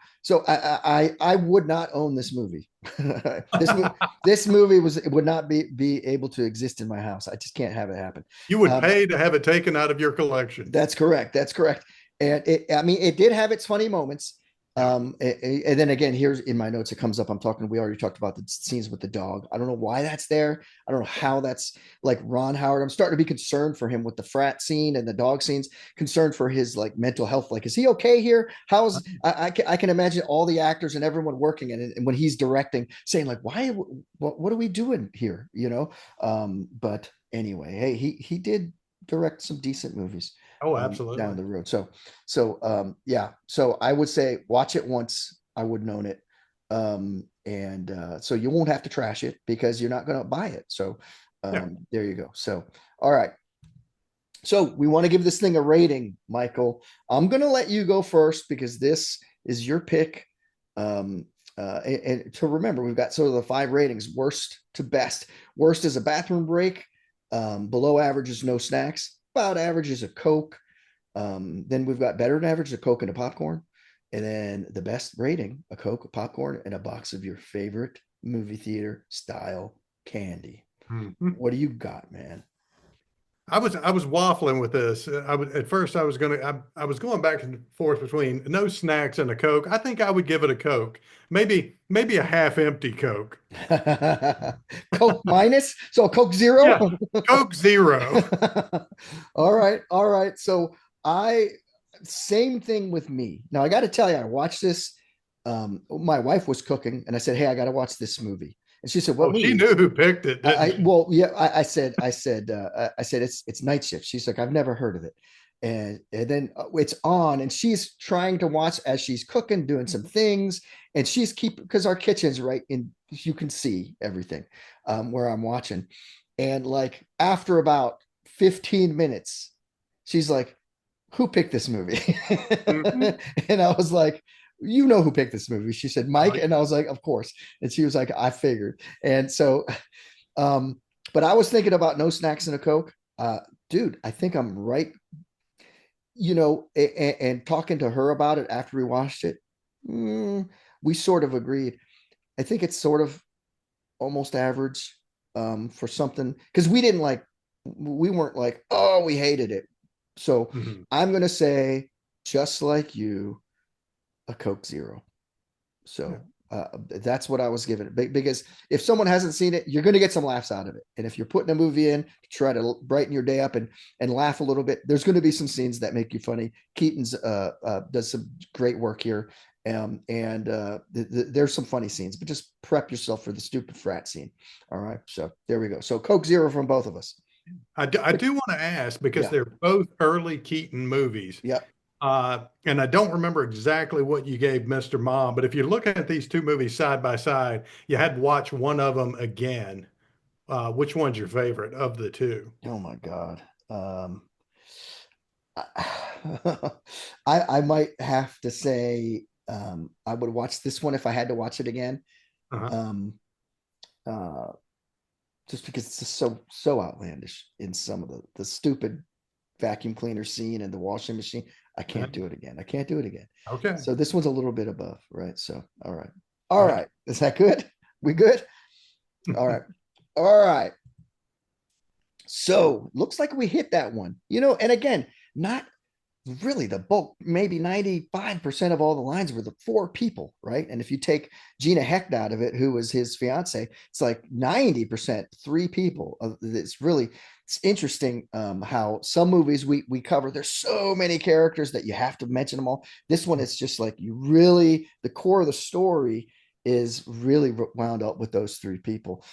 I would not own this movie. this movie this movie would not be able to exist in my house. I just can't have it happen. You would Um, pay to have it taken out of your collection. that's correct. That's correct. And I mean, it did have its funny moments. Yeah. And then again, here's in my notes, it comes up. We already talked about the scenes with the dog. I don't know why that's there. I don't know how that's like Ron Howard. I'm starting to be concerned for him with the frat scene and the dog scenes, concerned for his like mental health. Like, is he okay here? I can imagine all the actors and everyone working in it. And when he's directing saying like, what are we doing here? But anyway, hey, he did direct some decent movies Oh, down absolutely. the road. Yeah. So I would say watch it once. I wouldn't own it. And so you won't have to trash it because you're not going to buy it. So Yeah. there you go. So, all right. So we want to give this thing a rating, Michael. I'm going to let you go first because this is your pick. And to remember, we've got sort of the 5 ratings: worst to best. Worst is a bathroom break. Below average is no snacks. About average is a Coke. Then we've got better than average, a Coke and a popcorn. And then the best rating, a Coke, a popcorn, and a box of your favorite movie theater style candy. Mhm. What do you got, man? I was waffling with this. I was at first I was going back and forth between no snacks and a Coke. I think I would give it a Coke. Maybe a half empty Coke. Coke minus, so Coke zero. Yeah. Coke Zero. All right, all right. So I same thing with me. Now I got to tell you, I watched this. My wife was cooking, and I said, "Hey, I got to watch this movie." And she said, "What Oh, she movie?" knew who picked it, didn't she? Well, yeah, I said it's Night Shift. She's like, I've never heard of it, and then it's on, and she's trying to watch as she's cooking, doing some things, and she's because our kitchen's right in, you can see everything, where I'm watching, and like after about 15 minutes, she's like, "Who picked this movie?" Mhm. And I was like, "You know who picked this movie?" She said, "Mike," Like, and I was like, "Of course." And she was like, "I figured." And so um, but I was thinking about no snacks and a Coke. Dude, I think I'm right. And talking to her about it after we watched it, mm, we sort of agreed. I think it's sort of almost average for something because we weren't like, oh, we hated it. So mhm. I'm going to say, just like you, a Coke Zero. Yeah. So that's what I was giving it because if someone hasn't seen it, you're going to get some laughs out of it. And if you're putting a movie in to try to brighten your day up and laugh a little bit, there's going to be some scenes that make you funny. Keaton's does some great work here. And there's some funny scenes, but just prep yourself for the stupid frat scene. All right. So there we go. So Coke Zero from both of us. I do want to ask because Yeah. they're both early Keaton movies. Yeah. And I don't remember exactly what you gave Mr. Mom, but if you look at these two movies side by side, you had to watch one of them again. Which one's your favorite of the two? Oh my God. I might have to say I would watch this one if I had to watch it again. Uh-huh. Um, uh, just because it's just so outlandish in some of the stupid vacuum cleaner scene and the washing machine. I can't do it again. I can't do it again. Okay. So this one's a little bit above, right? So all right. All All right. right. Is that good? We good? All right. All right. So looks like we hit that one. And again, not really the bulk, maybe 95% of all the lines were the four people, right? And if you take Gina Hecht out of it, who was his fiance, it's like 90% three people. It's interesting how some movies we cover, there's so many characters that you have to mention them all. This one, it's just like the core of the story is really wound up with those three people,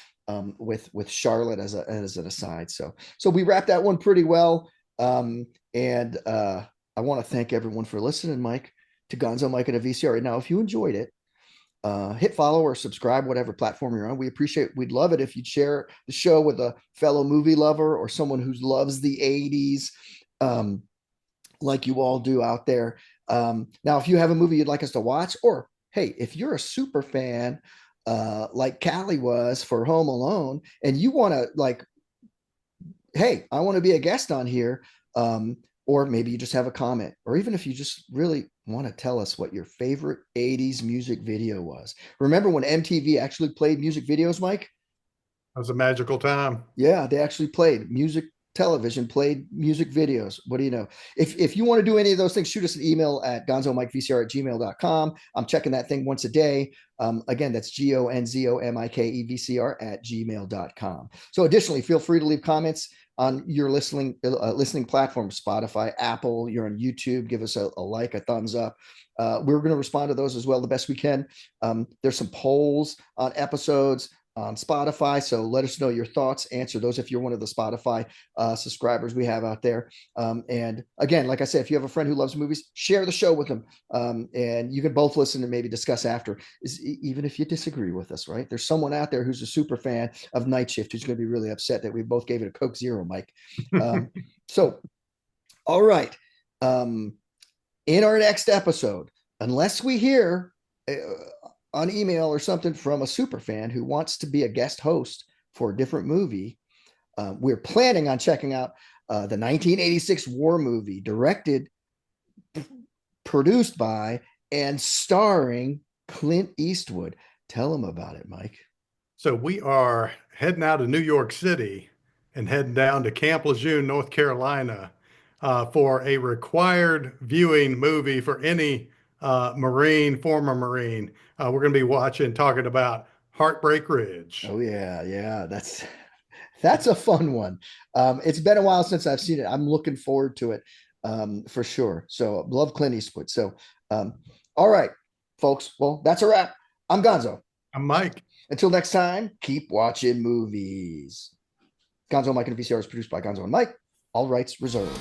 with Charlotte as an aside. So we wrapped that one pretty well. And I want to thank everyone for listening, Mike, to Gonzo, Mike, and a VCR. Right now, if you enjoyed it, hit follow or subscribe, whatever platform you're on. We'd love it if you'd share the show with a fellow movie lover or someone who loves the 80s, like you all do out there. Now, if you have a movie you'd like us to watch, or hey, if you're a super fan, like Callie was for Home Alone, and you want to hey, I want to be a guest on here. Or maybe you just have a comment, or even if you just really want to tell us what your favorite 80s music video was. Remember when MTV actually played music videos, Mike? That was a magical time. Yeah, they actually played music television, played music videos. What do you know? If you want to do any of those things, shoot us an email at gonzomikevcr@gmail.com. I'm checking that thing once a day. Again, that's gonzomikevcr@gmail.com. So additionally, feel free to leave comments on your listening platform, Spotify, Apple. You're on YouTube. Give us a like, a thumbs up. We're going to respond to those as well the best we can. There's some polls on episodes on Spotify. So let us know your thoughts. Answer those if you're one of the Spotify subscribers we have out there. And again, like I said, if you have a friend who loves movies, share the show with them. And you can both listen and maybe discuss after, even if you disagree with us, right? There's someone out there who's a super fan of Night Shift who's going to be really upset that we both gave it a Coke Zero, Mike. So, all right. In our next episode, unless we hear on email or something from a super fan who wants to be a guest host for a different movie, we're planning on checking out the 1986 war movie, directed, produced by, and starring Clint Eastwood. Tell them about it, Mike. So we are heading out of New York City and heading down to Camp Lejeune, North Carolina, for a required viewing movie for any former Marine. We're going to be talking about Heartbreak Ridge. Oh yeah, that's a fun one. It's been a while since I've seen it. I'm looking forward to it, for sure. So love Clint Eastwood. So all right, folks. Well, that's a wrap. I'm Gonzo. I'm Mike. Until next time, keep watching movies. Gonzo, Mike, and VCR is produced by Gonzo and Mike. All rights reserved.